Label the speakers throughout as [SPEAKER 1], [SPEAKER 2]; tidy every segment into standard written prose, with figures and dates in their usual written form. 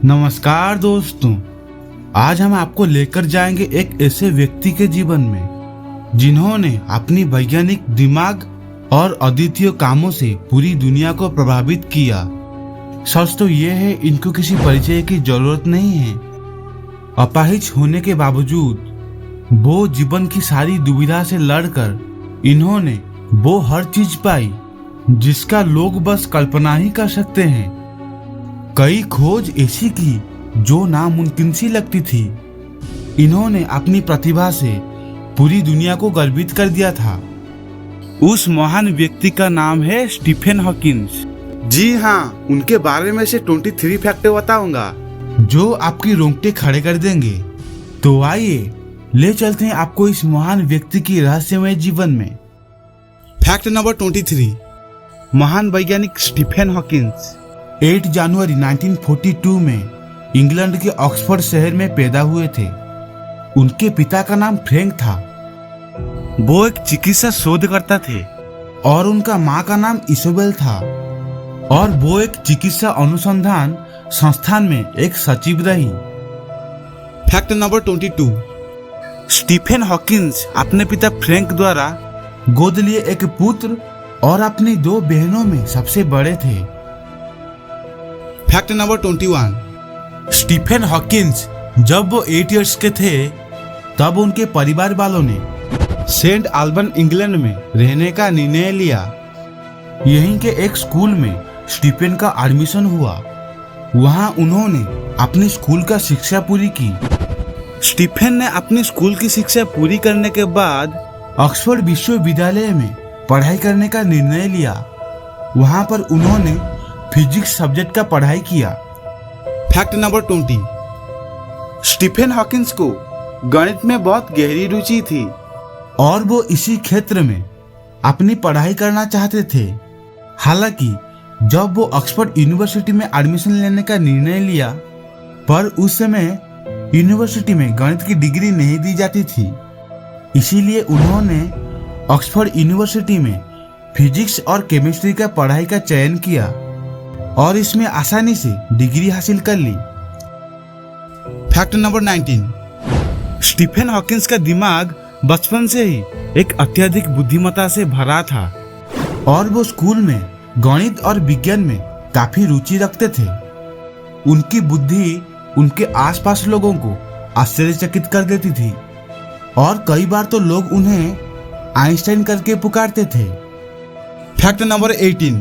[SPEAKER 1] नमस्कार दोस्तों, आज हम आपको लेकर जाएंगे एक ऐसे व्यक्ति के जीवन में जिन्होंने अपनी वैज्ञानिक दिमाग और अद्वितीय कामों से पूरी दुनिया को प्रभावित किया। सच तो ये है, इनको किसी परिचय की जरूरत नहीं है। अपाहिज होने के बावजूद वो जीवन की सारी दुविधा से लड़कर इन्होंने वो हर चीज पाई जिसका लोग बस कल्पना ही कर सकते हैं। कई खोज ऐसी की जो नामुमकिन सी लगती थी। इन्होंने अपनी प्रतिभा से पूरी दुनिया को गर्वित कर दिया था। उस महान व्यक्ति का नाम है स्टीफन हॉकिंस। जी हाँ, उनके बारे में से 23 फैक्ट बताऊंगा जो आपकी रोंगटे खड़े कर देंगे। तो आइए ले चलते हैं आपको इस महान व्यक्ति की रहस्यमय जीवन में। फैक्ट नंबर 23, महान वैज्ञानिक स्टीफन हॉकिंस 8 जनवरी 1942 में इंग्लैंड के ऑक्सफोर्ड शहर में पैदा हुए थे। उनके पिता का नाम फ्रैंक था। वो एक चिकित्सा शोधकर्ता थे और उनका माँ का नाम इsobel था और वो एक चिकित्सा अनुसंधान संस्थान में एक सचिव रही। फैक्ट नंबर 22, स्टीफन हॉकिंस अपने पिता फ्रैंक द्वारा गोद लिए एक पुत्र और अपनी 2 बहनों में सबसे बड़े थे। फैक्ट नंबर 21, स्टीफन हॉकिंस जब वो 8 इयर्स के थे तब उनके परिवार वालों ने सेंट अल्बन इंग्लैंड में रहने का निर्णय लिया। यहीं के एक स्कूल में स्टीफन का एडमिशन हुआ। वहां उन्होंने अपनी स्कूल का शिक्षा पूरी की। स्टीफन ने अपनी स्कूल की शिक्षा पूरी करने के बाद ऑक्सफोर्ड विश्वविद्यालय में पढ़ाई करने का निर्णय लिया। वहां पर उन्होंने फिजिक्स सब्जेक्ट का पढ़ाई किया। फैक्ट नंबर 20, स्टीफन हॉकिंस को गणित में बहुत गहरी रुचि थी और वो इसी क्षेत्र में अपनी पढ़ाई करना चाहते थे। हालांकि जब वो ऑक्सफोर्ड यूनिवर्सिटी में एडमिशन लेने का निर्णय लिया, पर उस समय यूनिवर्सिटी में गणित की डिग्री नहीं दी जाती थी। इसीलिए उन्होंने ऑक्सफोर्ड यूनिवर्सिटी में फिजिक्स और केमिस्ट्री का पढ़ाई का चयन किया और इसमें आसानी से डिग्री हासिल कर ली। फैक्ट नंबर 19, स्टीफन हॉकिंस का दिमाग बचपन से ही एक अत्यधिक बुद्धिमत्ता से भरा था और वो स्कूल में गणित और विज्ञान में काफी रुचि रखते थे। उनकी बुद्धि उनके आसपास लोगों को आश्चर्यचकित कर देती थी और कई बार तो लोग उन्हें आइंस्टाइन करके पुकारते थे। फैक्ट नंबर 18,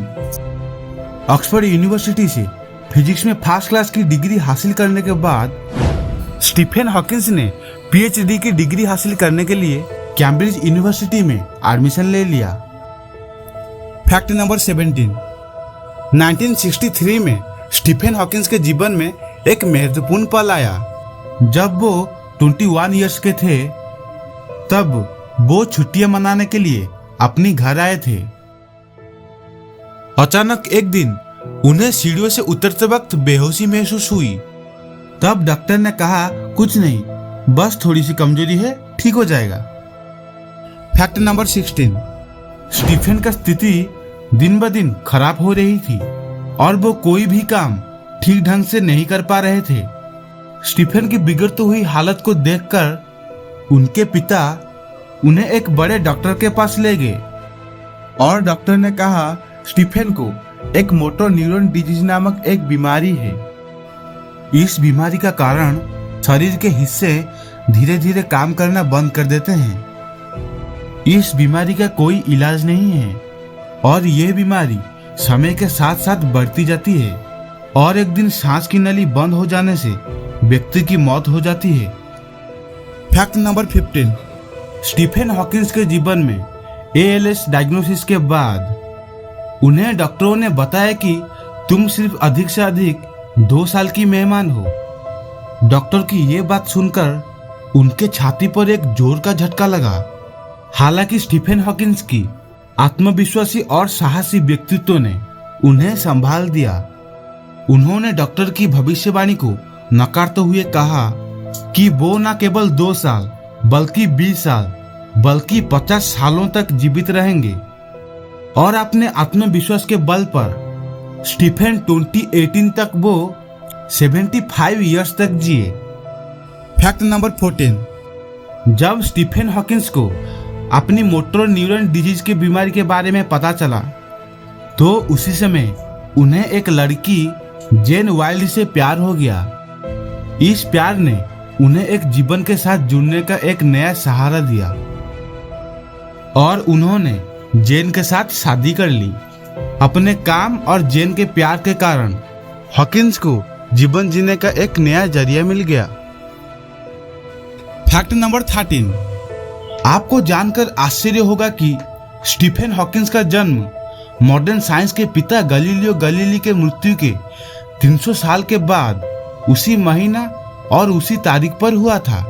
[SPEAKER 1] ऑक्सफोर्ड यूनिवर्सिटी से फिजिक्स में फर्स्ट क्लास की डिग्री हासिल करने के बाद स्टीफन हॉकिंस ने पीएचडी की डिग्री हासिल करने के लिए कैम्ब्रिज यूनिवर्सिटी में एडमिशन ले लिया। फैक्ट नंबर 17, 1963 में स्टीफन हॉकिंस के जीवन में एक महत्वपूर्ण पल आया। जब वो 21 इयर्स के थे तब वो छुट्टियां मनाने के लिए अपने घर आए थे। अचानक एक दिन उन्हें सीढ़ियों से उतरते वक्त बेहोशी महसूस हुई। तब डॉक्टर ने कहा, कुछ नहीं, बस थोड़ी सी कमजोरी है, ठीक हो जाएगा। फैक्ट नंबर 16, स्टीफन का स्थिति दिन ब दिन खराब हो रही थी और वो कोई भी काम ठीक ढंग से नहीं कर पा रहे थे। स्टीफन की बिगड़ती हुई हालत को देखकर उनके पिता उन्हें एक बड़े डॉक्टर के पास ले गए और डॉक्टर ने कहा, स्टीफन को एक मोटर न्यूरॉन डिजीज नामक एक बीमारी है। इस बीमारी का कारण शरीर के हिस्से धीरे धीरे काम करना बंद कर देते हैं। इस बीमारी का कोई इलाज नहीं है और ये बीमारी समय के साथ साथ बढ़ती जाती है और एक दिन सांस की नली बंद हो जाने से व्यक्ति की मौत हो जाती है। फैक्ट नंबर 15, स्टीफन हॉकिंस के जीवन में ALS डायग्नोसिस के बाद उन्हें डॉक्टरों ने बताया कि तुम सिर्फ अधिक से अधिक 2 साल की मेहमान हो। डॉक्टर की ये बात सुनकर उनके छाती पर एक जोर का झटका लगा। हालांकि स्टीफन हॉकिंस की आत्मविश्वासी और साहसी व्यक्तित्व ने उन्हें संभाल दिया। उन्होंने डॉक्टर की भविष्यवाणी को नकारते हुए कहा कि वो न केवल 2 साल बल्कि 20 साल बल्कि 50 सालों तक जीवित रहेंगे और अपने आत्मविश्वास के बल पर स्टीफन 2018 तक वो 75 ईयर्स तक जिए। फैक्ट नंबर 14, जब स्टीफन हॉकिंस को अपनी मोटर न्यूरॉन डिजीज की बीमारी के बारे में पता चला तो उसी समय उन्हें एक लड़की जेन वाइल्ड से प्यार हो गया। इस प्यार ने उन्हें एक जीवन के साथ जुड़ने का एक नया सहारा दिया और उन्होंने जेन के साथ शादी कर ली। अपने काम और जेन के प्यार के कारण हॉकिंस को जीवन जीने का एक नया जरिया मिल गया। फैक्ट नंबर 13, आपको जानकर आश्चर्य होगा कि स्टीफन हॉकिंस का जन्म मॉडर्न साइंस के पिता गैलीलियो गैलीली के मृत्यु के 300 साल के बाद उसी महीना और उसी तारीख पर हुआ था।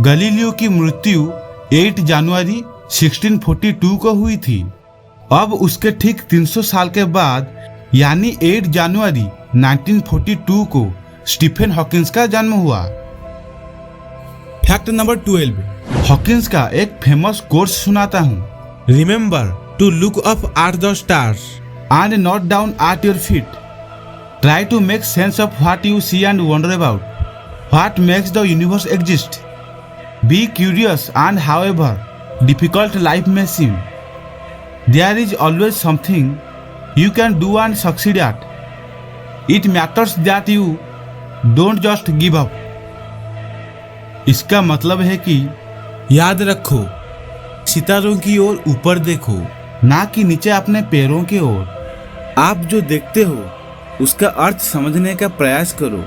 [SPEAKER 1] गैलीलियो की मृत्यु 8 जनवरी 1642 को हुई थी। अब उसके ठीक 300 साल के बाद यानी 8 जनवरी 1942 को स्टीफन हॉकिंस का जन्म हुआ। फैक्ट नंबर 12, हॉकिंस का एक फेमस कोर्स सुनाता हूँ। Remember to look up at the stars and not down at your feet. Try to make sense of what you see and wonder about what makes the universe exist. Be curious and however difficult life may seem, there is always something you can do and succeed at. It matters that you don't just give up. इसका मतलब है कि याद रखो, सितारों की ओर ऊपर देखो, ना कि नीचे अपने पैरों की ओर। आप जो देखते हो उसका अर्थ समझने का प्रयास करो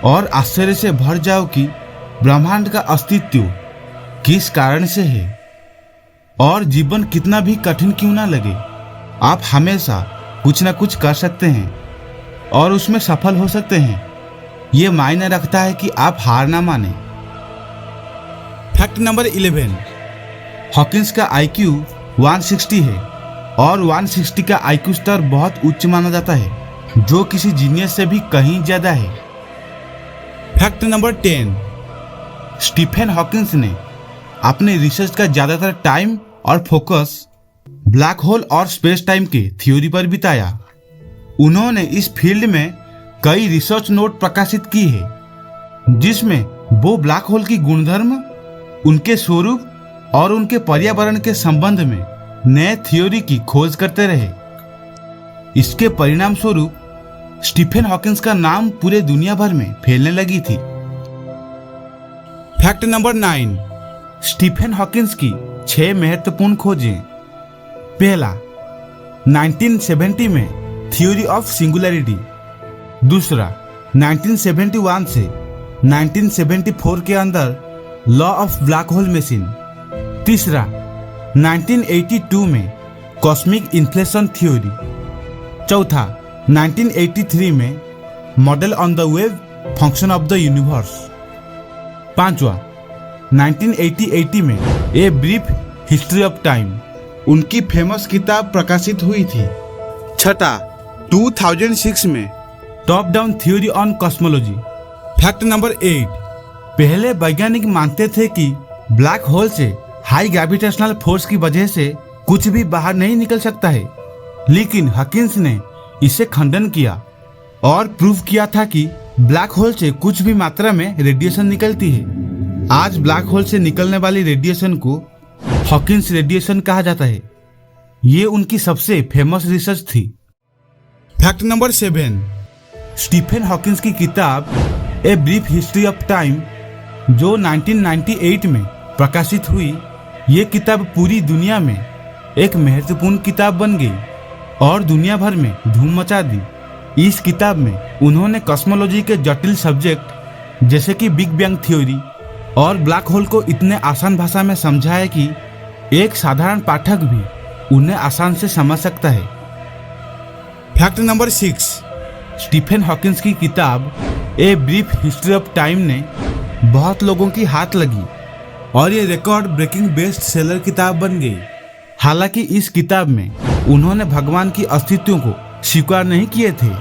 [SPEAKER 1] और आश्चर्य से भर जाओ कि ब्रह्मांड का अस्तित्व किस कारण से है और जीवन कितना भी कठिन क्यों ना लगे, आप हमेशा कुछ ना कुछ कर सकते हैं और उसमें सफल हो सकते हैं। ये मायने रखता है कि आप हार ना माने। फैक्ट नंबर 11, हॉकिंस का IQ 160 है और 160 का IQ स्तर बहुत उच्च माना जाता है, जो किसी जीनियस से भी कहीं ज्यादा है। फैक्ट नंबर 10, स्टीफन हॉकिंस ने अपने रिसर्च का ज्यादातर टाइम और फोकस ब्लैक होल और स्पेस टाइम के थ्योरी पर बिताया। उन्होंने इस फील्ड में कई रिसर्च नोट प्रकाशित की है जिसमें वो ब्लैक होल की गुणधर्म, उनके स्वरूप और उनके पर्यावरण के संबंध में नए थ्योरी की खोज करते रहे। इसके परिणाम स्वरूप स्टीफन हॉकिंस का नाम पूरे दुनिया भर में फैलने लगी थी। फैक्ट नंबर 9, स्टीफन हॉकिंस की 6 महत्वपूर्ण खोजें। पहला, 1970 में थ्योरी ऑफ सिंगुलैरिटी। दूसरा, 1971 से 1974 के अंदर law of black hole machine. तीसरा, 1982 में कॉस्मिक इन्फ्लेशन थ्योरी। चौथा, 1983 में model on the wave function of the universe. पांचवा, 1980 में a brief history of time, उनकी फेमस किताब प्रकाशित हुई थी। छठा, 2006 में top down theory on cosmology. Fact number 8, पहले वैज्ञानिक मानते थे कि ब्लैक होल से हाई ग्रेविटेशनल फोर्स की वजह से कुछ भी बाहर नहीं निकल सकता है, लेकिन हॉकिंस ने इसे खंडन किया और प्रूव किया था कि ब्लैक होल से कुछ भी मात्रा में रेडिएशन निकलती है। आज ब्लैक होल से निकलने वाली रेडिएशन को हॉकिंस रेडिएशन कहा जाता है। ये उनकी सबसे फेमस रिसर्च थी। फैक्ट नंबर 7, स्टीफन हॉकिंस की किताब a brief history of time जो 1998 में प्रकाशित हुई, ये किताब पूरी दुनिया में एक महत्वपूर्ण किताब बन गई और दुनिया भर में धूम मचा दी। इस किताब में उन्होंने कॉस्मोलॉजी के जटिल सब्जेक्ट जैसे कि बिग बैंग थ्योरी और ब्लैक होल को इतने आसान भाषा में समझाया कि एक साधारण पाठक भी उन्हें आसान से समझ सकता है। फैक्ट नंबर 6, स्टीफन हॉकिंस की किताब a brief history of time ने बहुत लोगों की हाथ लगी और ये रिकॉर्ड ब्रेकिंग बेस्ट सेलर किताब बन गई। हालांकि इस किताब में उन्होंने भगवान की अस्तित्व को स्वीकार नहीं किए थे,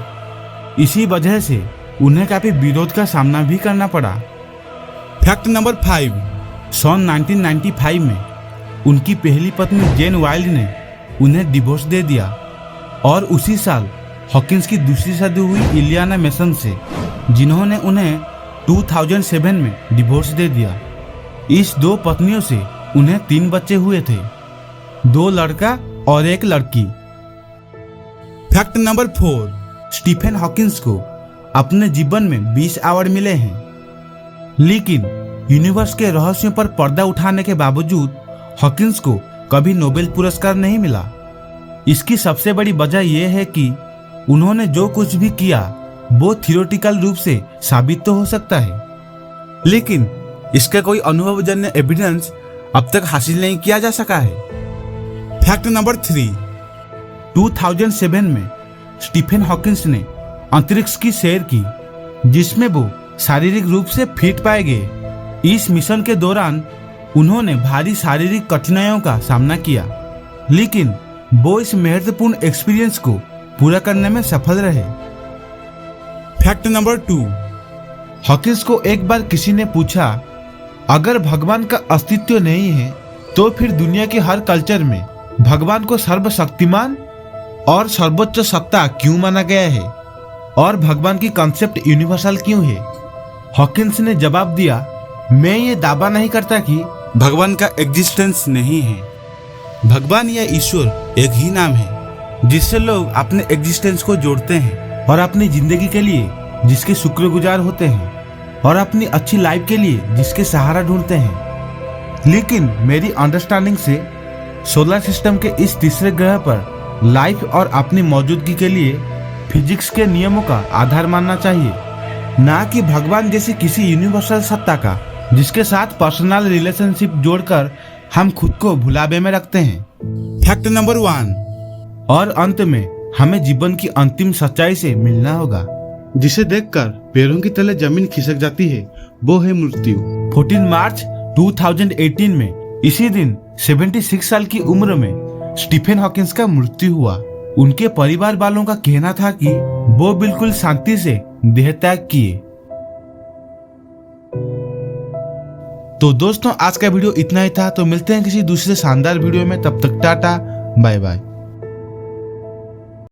[SPEAKER 1] इसी वजह से उन्हें काफी विरोध का सामना भी करना पड़ा। फैक्ट नंबर 5, सन 1995 में उनकी पहली पत्नी जेन वाइल्ड ने उन्हें डिवोर्स दे दिया और उसी साल हॉकिंस की दूसरी शादी हुई इलियाना मेसन से, जिन्होंने उन्हें 2007 में डिवोर्स दे दिया। इस 2 पत्नियों से उन्हें 3 बच्चे हुए थे, 2 लड़का और 1 लड़की। फैक्ट नंबर 4, स्टीफन हॉकिंस को अपने जीवन में 20 अवार्ड मिले हैं, लेकिन यूनिवर्स के रहस्यों पर पर्दा उठाने के बावजूद हॉकिंस को कभी नोबेल पुरस्कार नहीं मिला। इसकी सबसे बड़ी वजह यह है कि उन्होंने जो कुछ भी किया वो थियोरेटिकल रूप से साबित तो हो सकता है, लेकिन इसका कोई अनुभवजन्य एविडेंस अब तक हासिल नहीं किया जा सका है। फैक्ट नंबर 3, 2007 में स्टीफन हॉकिंस ने अंतरिक्ष की सैर की, जिसमें वो शारीरिक रूप से फिट पाए गए। इस मिशन के दौरान उन्होंने भारी शारीरिक कठिनाइयों का सामना किया, लेकिन वो इस महत्वपूर्ण एक्सपीरियंस को पूरा करने में सफल रहे। फैक्ट नंबर 2, हॉकिंस को एक बार किसी ने पूछा, अगर भगवान का अस्तित्व नहीं है तो फिर दुनिया के हर कल्चर में भगवान को सर्वशक्तिमान और सर्वोच्च सत्ता क्यों माना गया है, और भगवान की कॉन्सेप्ट यूनिवर्सल क्यों है? हॉकिंस ने जवाब दिया, मैं ये दावा नहीं करता कि भगवान का एग्जिस्टेंस नहीं है। भगवान या ईश्वर एक ही नाम है जिससे लोग अपने एग्जिस्टेंस को जोड़ते हैं और अपनी जिंदगी के लिए जिसके शुक्रगुजार होते हैं और अपनी अच्छी लाइफ के लिए जिसके सहारा ढूंढते हैं। लेकिन मेरी अंडरस्टैंडिंग से सोलर सिस्टम के इस तीसरे ग्रह पर लाइफ और अपनी मौजूदगी के लिए फिजिक्स के नियमों का आधार मानना चाहिए, ना कि भगवान जैसी किसी यूनिवर्सल सत्ता का जिसके साथ पर्सनल रिलेशनशिप जोड़कर हम खुद को भुलावे में रखते हैं। फैक्ट नंबर 1, और अंत में हमें जीवन की अंतिम सच्चाई से मिलना होगा, जिसे देखकर पैरों की तले जमीन खिसक जाती है, वो है मृत्यु। 14 मार्च 2018 में इसी दिन 76 साल की उम्र में स्टीफन हॉकिंस का मृत्यु हुआ। उनके परिवार वालों का कहना था कि वो बिल्कुल शांति से देह त्याग किए। तो दोस्तों, आज का वीडियो इतना ही था। तो मिलते हैं किसी दूसरे शानदार वीडियो में, तब तक टाटा बाय बाय।